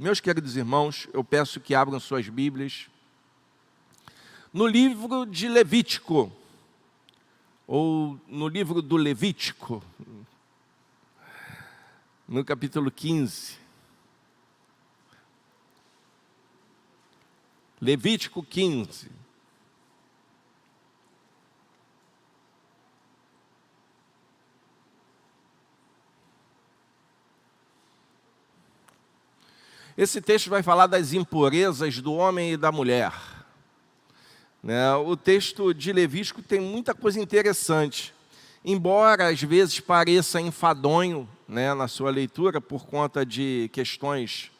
Meus queridos irmãos, eu peço que abram suas Bíblias no livro de Levítico, ou no livro do Levítico, no capítulo 15. Levítico 15. Esse texto vai falar das impurezas do homem e da mulher. O texto de Levítico tem muita coisa interessante. Embora às vezes pareça enfadonho na sua leitura, por conta de questões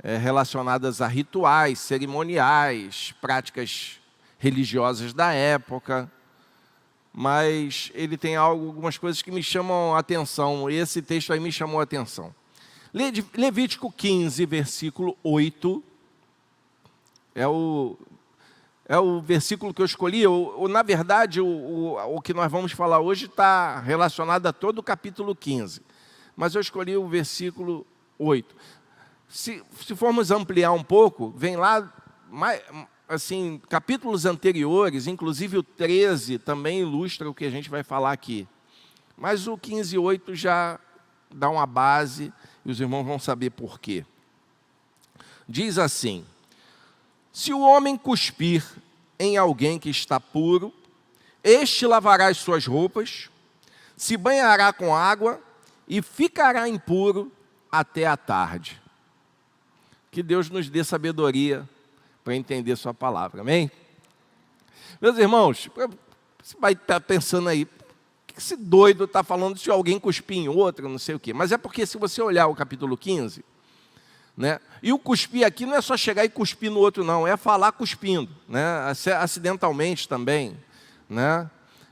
relacionadas a rituais, cerimoniais, práticas religiosas da época, mas ele tem algumas coisas que me chamam a atenção, e esse texto aí me chamou a atenção. Levítico 15, versículo 8, é o versículo que eu escolhi. Na verdade, o que nós vamos falar hoje está relacionado a todo o capítulo 15. Mas eu escolhi o versículo 8. Se formos ampliar um pouco, vem lá, assim, capítulos anteriores, inclusive o 13 também ilustra o que a gente vai falar aqui. Mas o 15:8 já dá uma base e os irmãos vão saber por quê. Diz assim: se o homem cuspir em alguém que está puro, este lavará as suas roupas, se banhará com água e ficará impuro até a tarde. Que Deus nos dê sabedoria para entender sua palavra, amém? Meus irmãos, você vai estar pensando aí, o que esse doido está falando se alguém cuspir em outro, não sei o quê. Mas é porque se você olhar o capítulo 15, e o cuspir aqui não é só chegar e cuspir no outro, não, é falar cuspindo, acidentalmente também.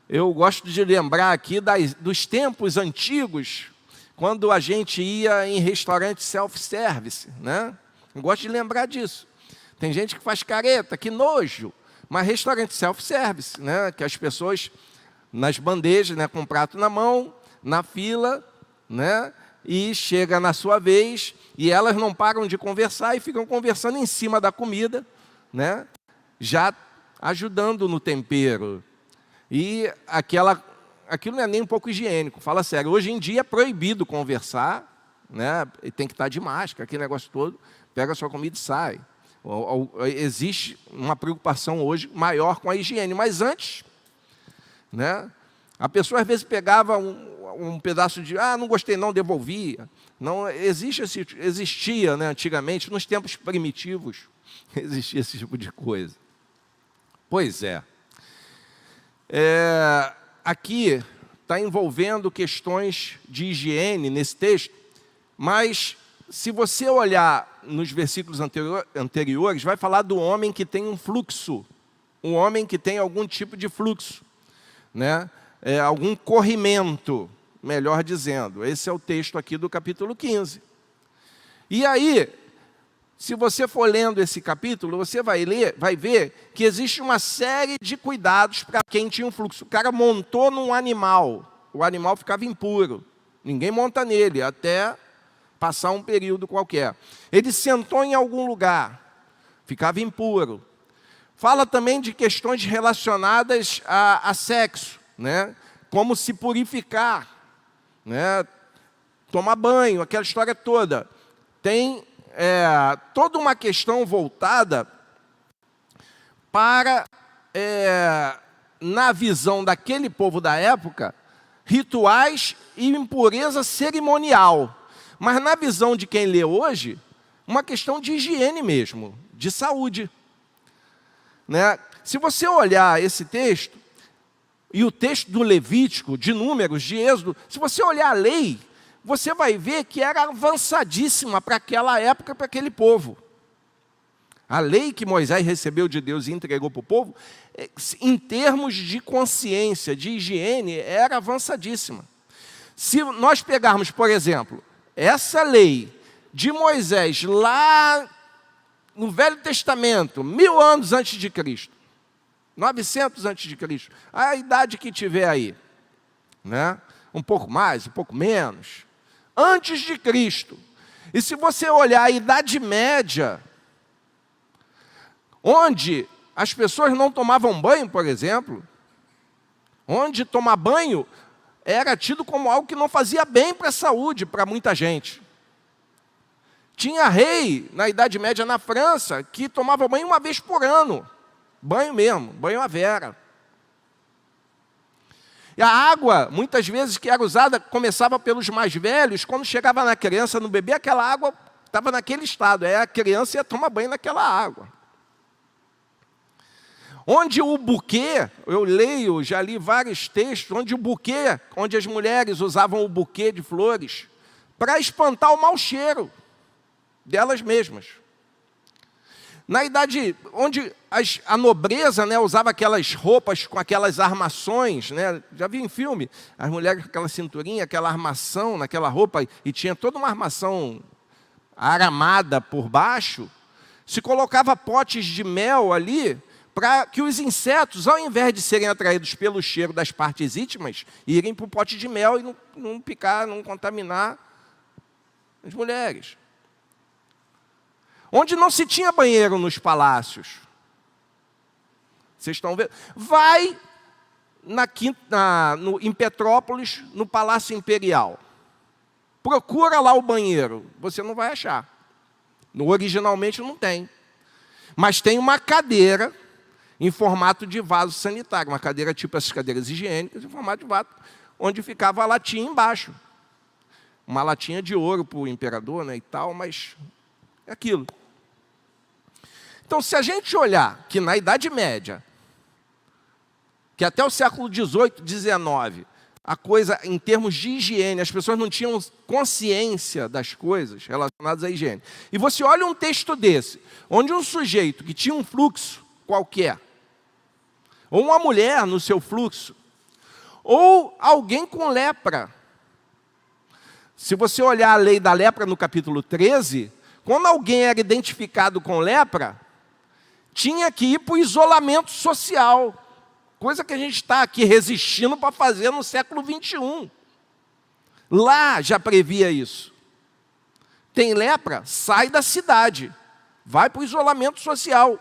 Eu gosto de lembrar aqui dos tempos antigos, quando a gente ia em restaurante self-service, Eu gosto de lembrar disso. Tem gente que faz careta, que nojo, mas restaurante self-service, que as pessoas nas bandejas, com o prato na mão, na fila, e chega na sua vez, e elas não param de conversar e ficam conversando em cima da comida, já ajudando no tempero. E aquilo não é nem um pouco higiênico, fala sério. Hoje em dia é proibido conversar, e tem que estar de máscara, aquele negócio todo, pega a sua comida e sai. Existe uma preocupação hoje maior com a higiene, mas antes, a pessoa às vezes pegava um pedaço de, não gostei não, devolvia. Não, existia antigamente, nos tempos primitivos, existia esse tipo de coisa. Pois é. Aqui está envolvendo questões de higiene nesse texto, mas se você olhar nos versículos anteriores, vai falar do homem que tem um fluxo, um homem que tem algum tipo de fluxo, algum corrimento, melhor dizendo. Esse é o texto aqui do capítulo 15. E aí, se você for lendo esse capítulo, você vai ver que existe uma série de cuidados para quem tinha um fluxo. O cara montou num animal, o animal ficava impuro, ninguém monta nele, até passar um período qualquer. Ele sentou em algum lugar, ficava impuro. Fala também de questões relacionadas a sexo, como se purificar, tomar banho, aquela história toda. Tem toda uma questão voltada para, na visão daquele povo da época, rituais e impureza cerimonial. Mas na visão de quem lê hoje, uma questão de higiene mesmo, de saúde. Se você olhar esse texto, e o texto do Levítico, de Números, de Êxodo, se você olhar a lei, você vai ver que era avançadíssima para aquela época, para aquele povo. A lei que Moisés recebeu de Deus e entregou para o povo, em termos de consciência, de higiene, era avançadíssima. Se nós pegarmos, por exemplo, essa lei de Moisés lá no Velho Testamento, 1000 anos antes de Cristo, 900 antes de Cristo, a idade que tiver aí, um pouco mais, um pouco menos, antes de Cristo, E se você olhar a Idade Média, onde as pessoas não tomavam banho, por exemplo, onde tomar banho era tido como algo que não fazia bem para a saúde, para muita gente. Tinha rei, na Idade Média, na França, que tomava banho uma vez por ano. Banho mesmo, banho à vera. E a água, muitas vezes, que era usada, começava pelos mais velhos. Quando chegava na criança, no bebê, aquela água estava naquele estado. Aí a criança ia tomar banho naquela água. Onde o buquê, eu leio, já li vários textos, onde o buquê, onde as mulheres usavam o buquê de flores para espantar o mau cheiro delas mesmas. Na idade onde a nobreza, né, usava aquelas roupas com aquelas armações, né, já vi em filme, as mulheres com aquela cinturinha, aquela armação naquela roupa, e tinha toda uma armação aramada por baixo, se colocava potes de mel ali, para que os insetos, ao invés de serem atraídos pelo cheiro das partes íntimas, irem para o pote de mel e não picar, não contaminar as mulheres. Onde não se tinha banheiro nos Vocês estão vendo? Vai em Petrópolis, no Palácio Imperial. Procura lá o banheiro. Você não vai achar. Originalmente não tem. Mas tem uma cadeira em formato de vaso sanitário. Uma cadeira tipo essas cadeiras higiênicas, em formato de vaso, onde ficava a latinha embaixo. Uma latinha de ouro para o imperador, né, e tal, mas é aquilo. Então, se a gente olhar que na Idade Média, que até o século XVIII, XIX, a coisa, em termos de higiene, as pessoas não tinham consciência das coisas relacionadas à higiene. E você olha um texto desse, onde um sujeito que tinha um fluxo qualquer, ou uma mulher no seu fluxo, ou alguém com lepra. Se você olhar a lei da lepra no capítulo 13, quando alguém era identificado com lepra, tinha que ir para o isolamento social. Coisa que a gente está aqui resistindo para fazer no século XXI. Lá já previa isso. Tem lepra? Sai da cidade. Vai para o isolamento social.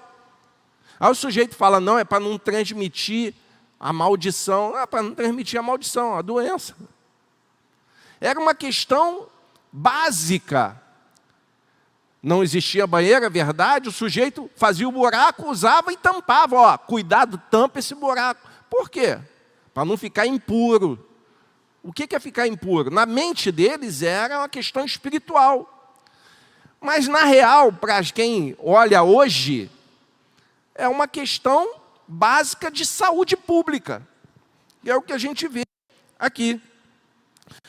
Aí o sujeito fala, não, é para não transmitir a maldição. É para não transmitir a maldição, a doença. Era uma questão básica. Não existia banheiro, é verdade, o sujeito fazia o buraco, usava e tampava. Ó, cuidado, tampa esse buraco. Por quê? Para não ficar impuro. O que é ficar impuro? Na mente deles era uma questão espiritual. Mas, na real, para quem olha hoje, é uma questão básica de saúde pública. E é o que a gente vê aqui.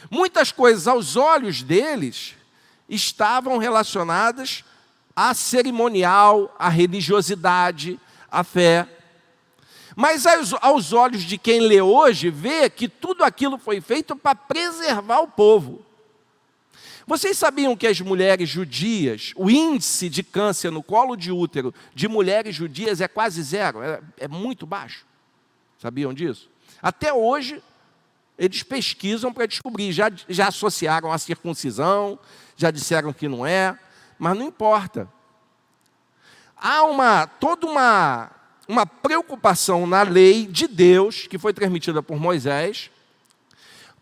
Muitas coisas, aos olhos deles, estavam relacionadas a cerimonial, a religiosidade, a fé. Mas aos olhos de quem lê hoje, vê que tudo aquilo foi feito para preservar o povo. Vocês sabiam que as mulheres judias, o índice de câncer no colo de útero de mulheres judias é quase zero, é muito baixo? Sabiam disso? Até hoje, eles pesquisam para descobrir, já associaram a circuncisão, já disseram que não é, mas não importa. Há toda uma preocupação na lei de Deus, que foi transmitida por Moisés,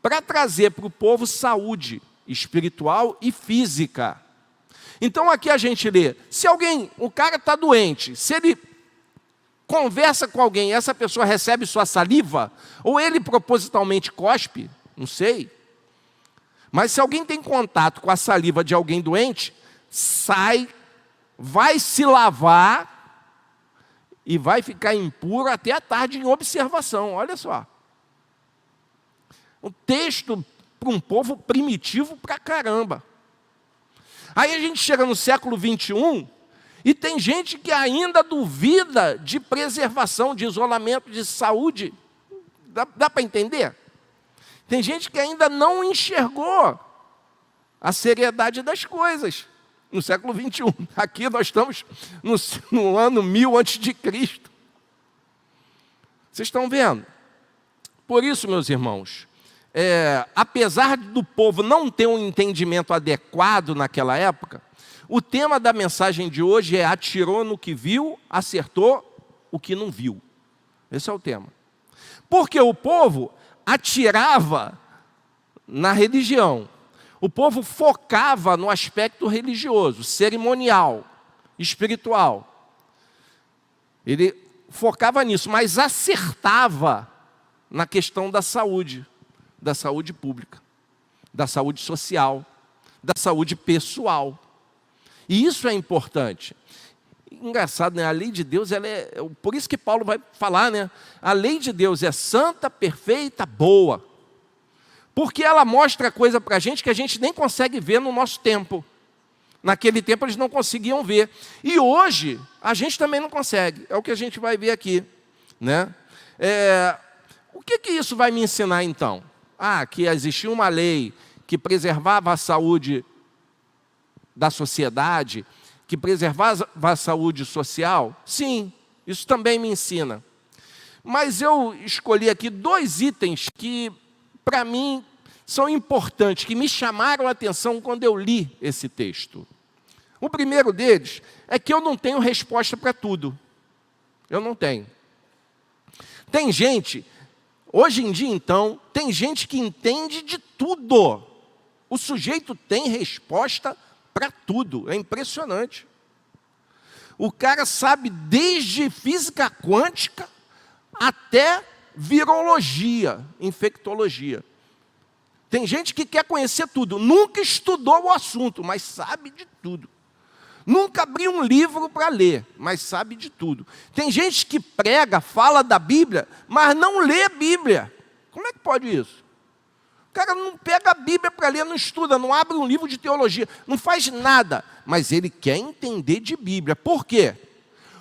para trazer para o povo saúde espiritual e física. Então aqui a gente lê, se o cara está doente, se ele conversa com alguém e essa pessoa recebe sua saliva, ou ele propositalmente cospe, não sei, mas se alguém tem contato com a saliva de alguém doente, sai, vai se lavar e vai ficar impuro até a tarde em observação. Olha só. Um texto para um povo primitivo pra caramba. Aí a gente chega no século XXI e tem gente que ainda duvida de preservação, de isolamento, de saúde. Dá para entender? Tem gente que ainda não enxergou a seriedade das coisas no século XXI. Aqui nós estamos no ano 1000 a.C. Vocês estão vendo? Por isso, meus irmãos, apesar do povo não ter um entendimento adequado naquela época, o tema da mensagem de hoje é: atirou no que viu, acertou o que não viu. Esse é o tema. Porque o povo atirava na religião. O povo focava no aspecto religioso, cerimonial, espiritual. Ele focava nisso, mas acertava na questão da saúde pública, da saúde social, da saúde pessoal. E isso é importante. Engraçado, né? A lei de Deus, por isso que Paulo vai falar, né? A lei de Deus é santa, perfeita, boa. Porque ela mostra coisa para a gente que a gente nem consegue ver no nosso tempo. Naquele tempo eles não conseguiam ver. E hoje a gente também não consegue. É o que a gente vai ver aqui, né? O que isso vai me ensinar então? Que existia uma lei que preservava a saúde da sociedade, que preservava a saúde social? Sim, isso também me ensina. Mas eu escolhi aqui 2 itens que, para mim, são importantes, que me chamaram a atenção quando eu li esse texto. O primeiro deles é que eu não tenho resposta para tudo. Eu não tenho. Tem gente, hoje em dia então, tem gente que entende de tudo. O sujeito tem resposta para tudo. É impressionante. O cara sabe desde física quântica até virologia, infectologia. Tem gente que quer conhecer tudo, nunca estudou o assunto, mas sabe de tudo. Nunca abriu um livro para ler, mas sabe de tudo. Tem gente que prega, fala da Bíblia, mas não lê a Bíblia. Como é que pode isso? O cara não pega a Bíblia para ler, não estuda, não abre um livro de teologia, não faz nada, mas ele quer entender de Bíblia. Por quê?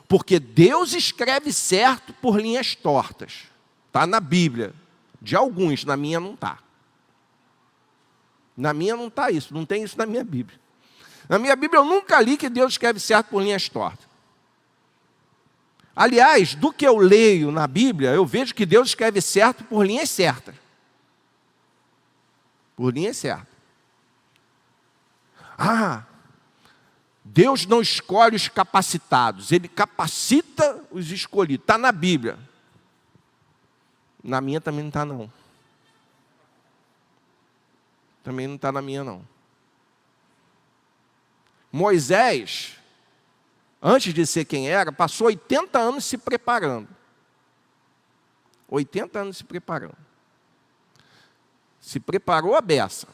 Porque Deus escreve certo por linhas tortas. Está na Bíblia. De alguns, na minha não está. Na minha não está isso, não tem isso na minha Bíblia. Na minha Bíblia eu nunca li que Deus escreve certo por linhas tortas. Aliás, do que eu leio na Bíblia, eu vejo que Deus escreve certo por linhas certas. Por linhas certas. Deus não escolhe os capacitados, Ele capacita os escolhidos. Está na Bíblia. Na minha também não está, não. Também não está na minha, não. Moisés, antes de ser quem era, passou 80 anos se preparando. 80 anos se preparando. Se preparou a beça.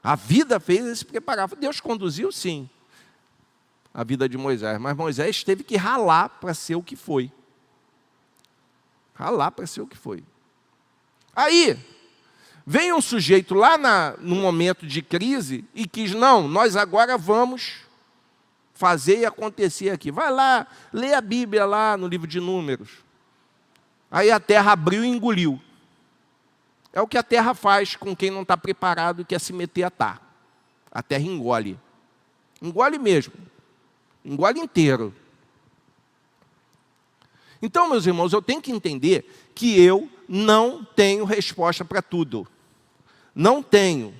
A vida fez ele se preparar. Deus conduziu, sim, a vida de Moisés. Mas Moisés teve que ralar para ser o que foi. Ralar para ser o que foi. Aí, vem um sujeito lá no momento de crise e quis: não, nós agora vamos fazer e acontecer aqui. Vai lá, lê a Bíblia lá no livro de Números. Aí a terra abriu e engoliu. É o que a terra faz com quem não está preparado e quer se meter a tá. A terra engole. Engole mesmo. Engole inteiro. Então, meus irmãos, eu tenho que entender que eu não tenho resposta para tudo. Não tenho.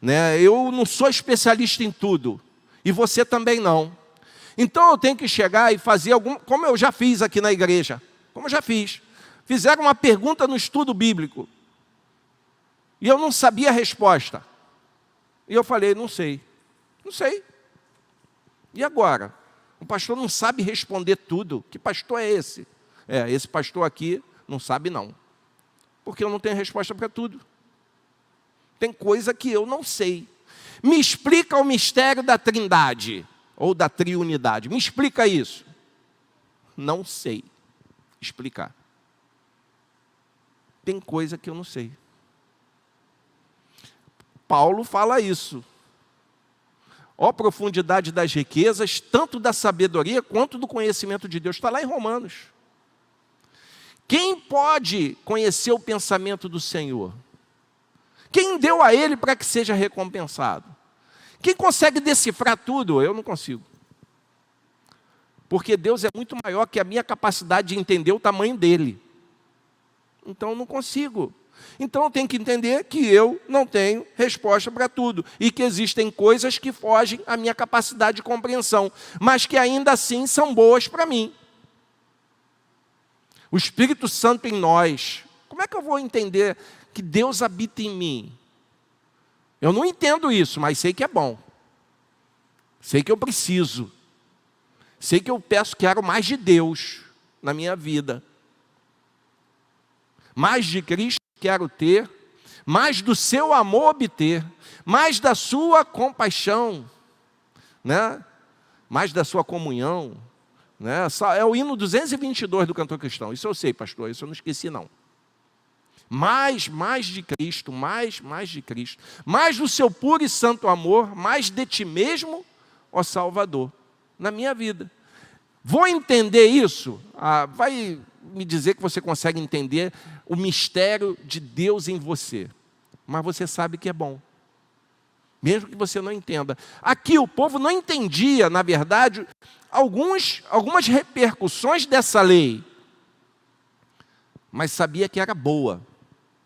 Né? Eu não sou especialista em tudo. E você também não. Então eu tenho que chegar e fazer como eu já fiz aqui na igreja. Como eu já fiz. Fizeram uma pergunta no estudo bíblico. E eu não sabia a resposta. E eu falei: não sei. Não sei. E agora? O pastor não sabe responder tudo. Que pastor é esse? Esse pastor aqui não sabe não. Porque eu não tenho resposta para tudo. Tem coisa que eu não sei. Me explica o mistério da Trindade. Ou da triunidade. Me explica isso. Não sei explicar. Tem coisa que eu não sei. Paulo fala isso. Ó profundidade das riquezas, tanto da sabedoria quanto do conhecimento de Deus. Está lá em Romanos. Quem pode conhecer o pensamento do Senhor? Quem deu a Ele para que seja recompensado? Quem consegue decifrar tudo? Eu não consigo. Porque Deus é muito maior que a minha capacidade de entender o tamanho dele. Então eu não consigo. Então eu tenho que entender que eu não tenho resposta para tudo e que existem coisas que fogem à minha capacidade de compreensão, mas que ainda assim são boas para mim. O Espírito Santo em nós, como é que eu vou entender que Deus habita em mim? Eu não entendo isso, mas sei que é bom. Sei que eu preciso. Sei que eu quero mais de Deus na minha vida. Mais de Cristo quero ter, mais do seu amor obter, mais da sua compaixão, né? Mais da sua comunhão. Né? É o hino 222 do Cantor Cristão. Isso eu sei, pastor, isso eu não esqueci não. Mais de Cristo, mais de Cristo. Mais do seu puro e santo amor, mais de ti mesmo, ó Salvador, na minha vida. Vou entender isso? Vai me dizer que você consegue entender o mistério de Deus em você. Mas você sabe que é bom. Mesmo que você não entenda. Aqui o povo não entendia, na verdade, algumas repercussões dessa lei. Mas sabia que era boa.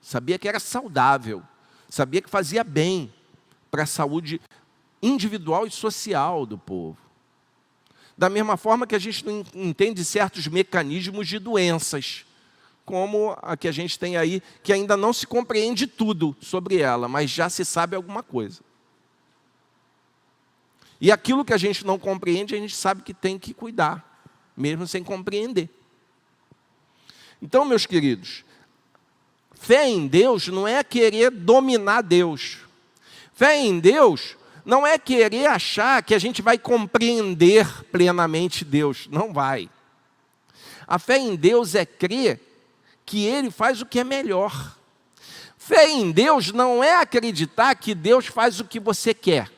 Sabia que era saudável. Sabia que fazia bem para a saúde individual e social do povo. Da mesma forma que a gente não entende certos mecanismos de doenças, como a que a gente tem aí, que ainda não se compreende tudo sobre ela, mas já se sabe alguma coisa. E aquilo que a gente não compreende, a gente sabe que tem que cuidar, mesmo sem compreender. Então, meus queridos, fé em Deus não é querer dominar Deus. Fé em Deus não é querer achar que a gente vai compreender plenamente Deus. Não vai. A fé em Deus é crer que Ele faz o que é melhor. Fé em Deus não é acreditar que Deus faz o que você quer.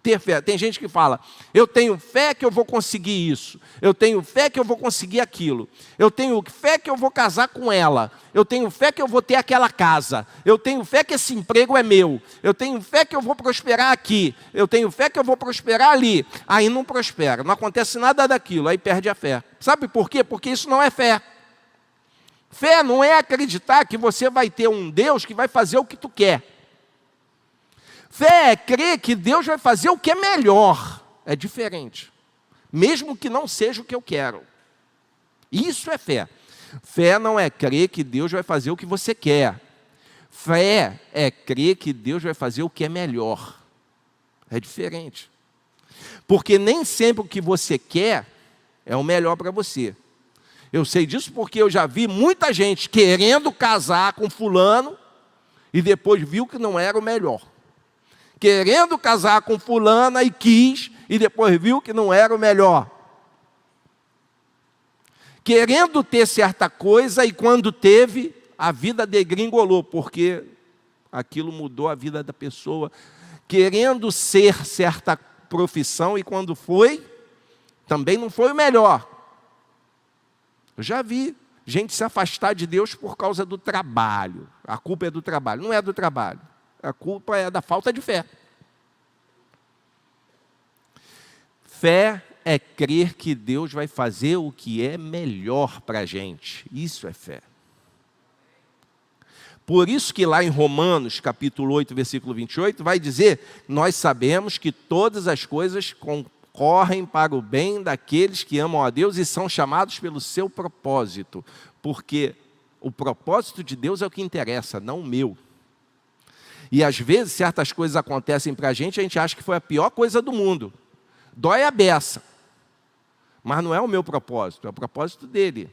Ter fé. Tem gente que fala, eu tenho fé que eu vou conseguir isso. Eu tenho fé que eu vou conseguir aquilo. Eu tenho fé que eu vou casar com ela. Eu tenho fé que eu vou ter aquela casa. Eu tenho fé que esse emprego é meu. Eu tenho fé que eu vou prosperar aqui. Eu tenho fé que eu vou prosperar ali. Aí não prospera, não acontece nada daquilo, aí perde a fé. Sabe por quê? Porque isso não é fé. Fé não é acreditar que você vai ter um Deus que vai fazer o que tu quer. Fé é crer que Deus vai fazer o que é melhor. É diferente. Mesmo que não seja o que eu quero. Isso é fé. Fé não é crer que Deus vai fazer o que você quer. Fé é crer que Deus vai fazer o que é melhor. É diferente. Porque nem sempre o que você quer é o melhor para você. Eu sei disso porque eu já vi muita gente querendo casar com fulano e depois viu que não era o melhor. Querendo casar com fulana e quis, e depois viu que não era o melhor. Querendo ter certa coisa, e quando teve, a vida degringolou, porque aquilo mudou a vida da pessoa. Querendo ser certa profissão, e quando foi, também não foi o melhor. Eu já vi gente se afastar de Deus por causa do trabalho. A culpa é do trabalho. Não é do trabalho. A culpa é da falta de fé. Fé é crer que Deus vai fazer o que é melhor para a gente. Isso é fé. Por isso que lá em Romanos, capítulo 8, versículo 28, vai dizer, nós sabemos que todas as coisas concorrem para o bem daqueles que amam a Deus e são chamados pelo seu propósito. Porque o propósito de Deus é o que interessa, não o meu. E às vezes certas coisas acontecem para a gente acha que foi a pior coisa do mundo. Dói a beça. Mas não é o meu propósito, é o propósito dele.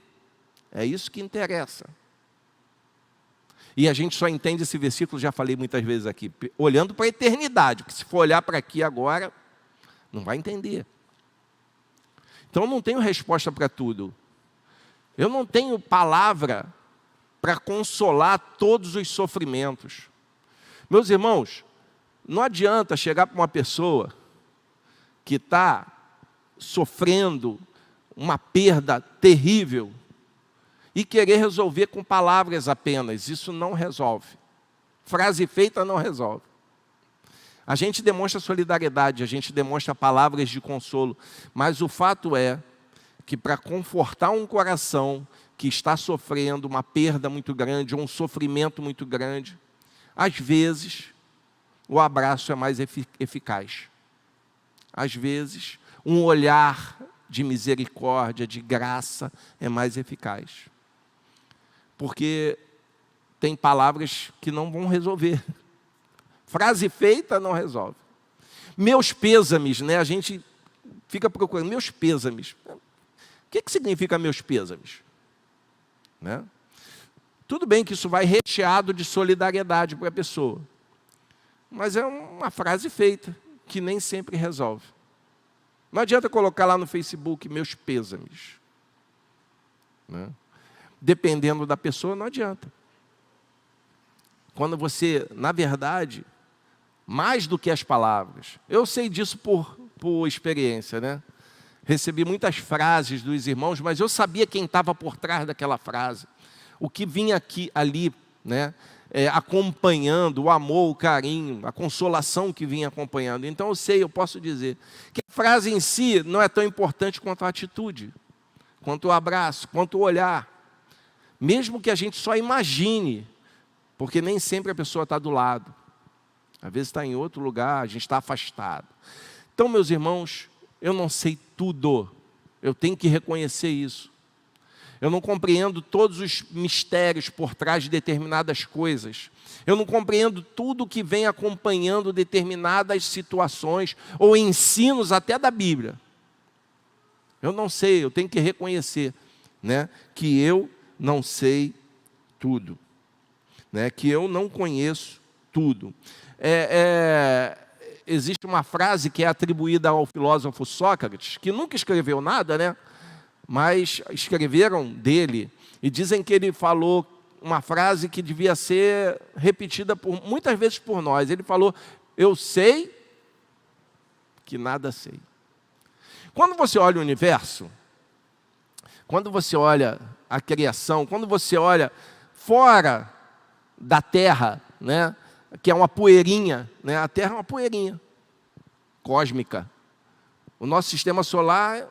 É isso que interessa. E a gente só entende esse versículo, já falei muitas vezes aqui, olhando para a eternidade, porque se for olhar para aqui agora, não vai entender. Então eu não tenho resposta para tudo. Eu não tenho palavra para consolar todos os sofrimentos. Meus irmãos, não adianta chegar para uma pessoa que está sofrendo uma perda terrível e querer resolver com palavras apenas. Isso não resolve. Frase feita não resolve. A gente demonstra solidariedade, a gente demonstra palavras de consolo, mas o fato é que para confortar um coração que está sofrendo uma perda muito grande, ou um sofrimento muito grande, às vezes o abraço é mais eficaz. Às vezes, um olhar de misericórdia, de graça, é mais eficaz. Porque tem palavras que não vão resolver. Frase feita não resolve. Meus pêsames, né? A gente fica procurando, meus pêsames. O que significa meus pêsames? Né? Tudo bem que isso vai recheado de solidariedade para a pessoa. Mas é uma frase feita, que nem sempre resolve. Não adianta colocar lá no Facebook, meus pêsames. Né? Dependendo da pessoa, não adianta. Quando você, na verdade, mais do que as palavras, eu sei disso por experiência, né? Recebi muitas frases dos irmãos, mas eu sabia quem estava por trás daquela frase. O que vinha ali, né? Acompanhando o amor, o carinho, a consolação que vinha acompanhando. Então eu posso dizer que a frase em si não é tão importante quanto a atitude, quanto o abraço, quanto o olhar. Mesmo que a gente só imagine, porque nem sempre a pessoa está do lado. Às vezes está em outro lugar, a gente está afastado. Então, meus irmãos, eu não sei tudo. Eu tenho que reconhecer isso. Eu não compreendo todos os mistérios por trás de determinadas coisas. Eu não compreendo tudo que vem acompanhando determinadas situações ou ensinos até da Bíblia. Eu não sei, eu tenho que reconhecer, né, que eu não sei tudo, né, que eu não conheço tudo. Existe uma frase que é atribuída ao filósofo Sócrates, que nunca escreveu nada, né? Mas escreveram dele e dizem que ele falou uma frase que devia ser repetida muitas vezes por nós. Ele falou, eu sei que nada sei. Quando você olha o universo, quando você olha a criação, quando você olha fora da Terra, né, que é uma poeirinha, né, a Terra é uma poeirinha cósmica. O nosso sistema solar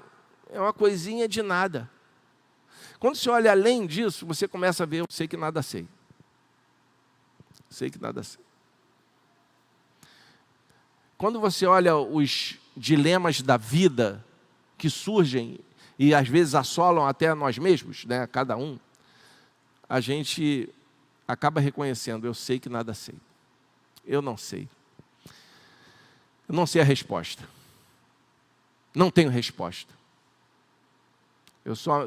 é uma coisinha de nada. Quando você olha além disso, você começa a ver, eu sei que nada sei. Sei que nada sei. Quando você olha os dilemas da vida que surgem e às vezes assolam até nós mesmos, né, cada um, a gente acaba reconhecendo, eu sei que nada sei. Eu não sei. Eu não sei a resposta. Não tenho resposta.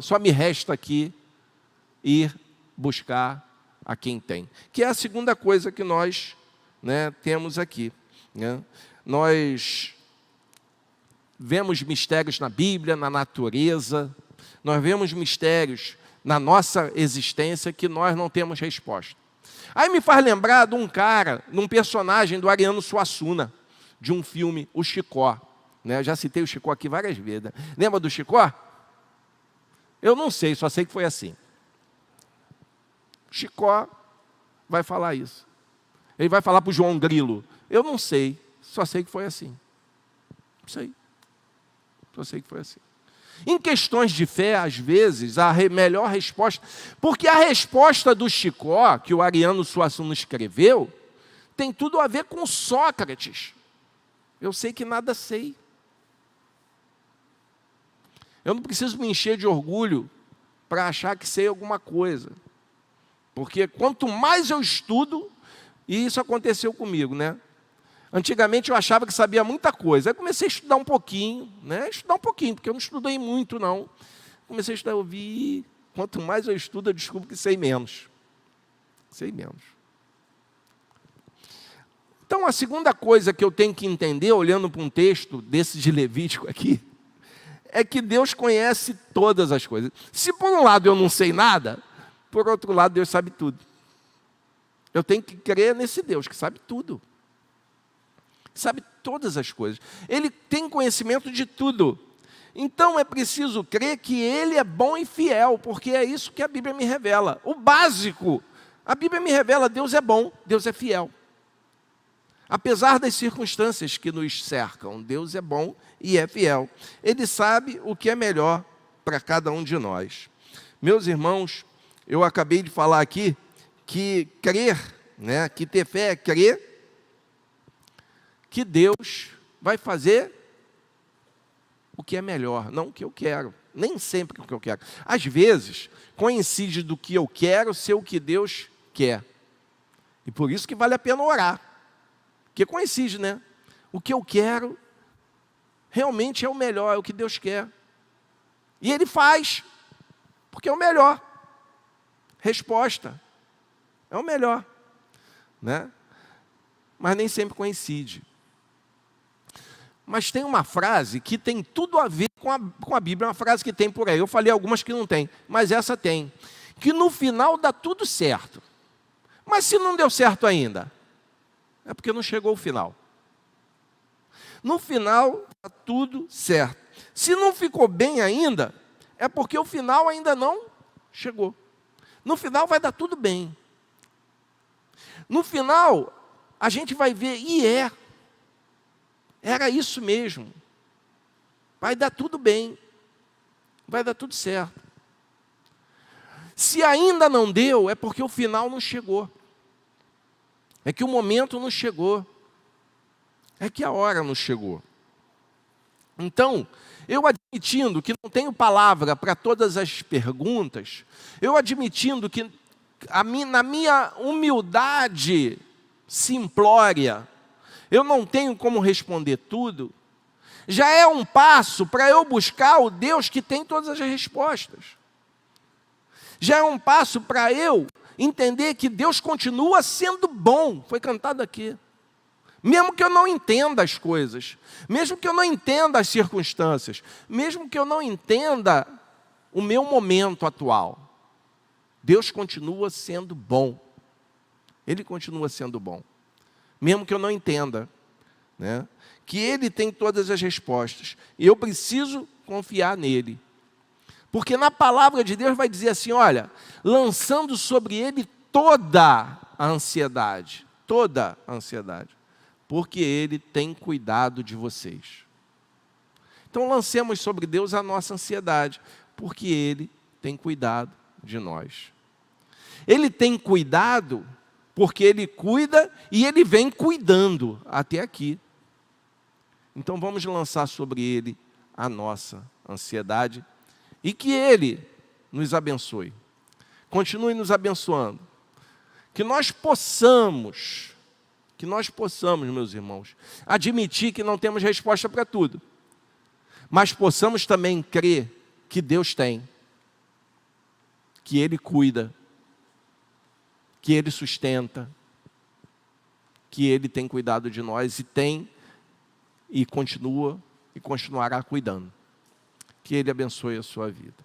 Só me resta aqui ir buscar a quem tem. Que é a segunda coisa que nós, né, temos aqui. Né? Nós vemos mistérios na Bíblia, na natureza. Nós vemos mistérios na nossa existência que nós não temos resposta. Aí me faz lembrar de um personagem do Ariano Suassuna, de um filme, O Chicó. Né? Eu já citei o Chicó aqui várias vezes. Né? Lembra do Chicó? Eu não sei, só sei que foi assim. Chicó vai falar isso. Ele vai falar para o João Grilo. Eu não sei, só sei que foi assim. Não sei. Só sei que foi assim. Em questões de fé, às vezes, a melhor resposta... Porque a resposta do Chicó, que o Ariano Suassuna escreveu, tem tudo a ver com Sócrates. Eu sei que nada sei. Eu não preciso me encher de orgulho para achar que sei alguma coisa. Porque quanto mais eu estudo, e isso aconteceu comigo, né? Antigamente eu achava que sabia muita coisa. Aí comecei a estudar um pouquinho, né? Estudar um pouquinho, porque eu não estudei muito, não. Comecei a estudar, eu vi, quanto mais eu estudo, eu descubro que sei menos. Sei menos. Então, a segunda coisa que eu tenho que entender, olhando para um texto desse de Levítico aqui, é que Deus conhece todas as coisas. Se por um lado eu não sei nada, por outro lado Deus sabe tudo. Eu tenho que crer nesse Deus que sabe tudo. Sabe todas as coisas. Ele tem conhecimento de tudo. Então é preciso crer que Ele é bom e fiel, porque é isso que a Bíblia me revela. O básico, a Bíblia me revela, Deus é bom, Deus é fiel. Apesar das circunstâncias que nos cercam, Deus é bom e é fiel. Ele sabe o que é melhor para cada um de nós. Meus irmãos, eu acabei de falar aqui que crer, né, que ter fé é crer que Deus vai fazer o que é melhor, não o que eu quero. Nem sempre o que eu quero. Às vezes, coincide do que eu quero ser o que Deus quer. E por isso que vale a pena orar. Porque coincide, né? O que eu quero realmente é o melhor, é o que Deus quer. E Ele faz, porque é o melhor. Resposta, é o melhor, né? Mas nem sempre coincide. Mas tem uma frase que tem tudo a ver com a Bíblia, uma frase que tem por aí. Eu falei algumas que não tem, mas essa tem. Que no final dá tudo certo. Mas se não deu certo ainda, é porque não chegou o final. No final, dá tudo certo. Se não ficou bem ainda, é porque o final ainda não chegou. No final vai dar tudo bem. No final, a gente vai ver, era isso mesmo. Vai dar tudo bem. Vai dar tudo certo. Se ainda não deu, é porque o final não chegou. É que o momento não chegou. É que a hora não chegou. Então, eu admitindo que não tenho palavra para todas as perguntas, eu admitindo que na minha humildade simplória, eu não tenho como responder tudo, já é um passo para eu buscar o Deus que tem todas as respostas. Já é um passo para eu entender que Deus continua sendo bom. Foi cantado aqui. Mesmo que eu não entenda as coisas, mesmo que eu não entenda as circunstâncias, mesmo que eu não entenda o meu momento atual, Deus continua sendo bom. Ele continua sendo bom. Mesmo que eu não entenda, né? Que Ele tem todas as respostas. E eu preciso confiar nele. Porque na palavra de Deus vai dizer assim, olha, lançando sobre Ele toda a ansiedade. Toda a ansiedade. Porque Ele tem cuidado de vocês. Então lancemos sobre Deus a nossa ansiedade. Porque Ele tem cuidado de nós. Ele tem cuidado porque Ele cuida e Ele vem cuidando até aqui. Então vamos lançar sobre Ele a nossa ansiedade e que Ele nos abençoe. Continue nos abençoando. Que nós possamos, meus irmãos, admitir que não temos resposta para tudo, mas possamos também crer que Deus tem, que Ele cuida, que Ele sustenta, que Ele tem cuidado de nós e continua e continuará cuidando. Que Ele abençoe a sua vida.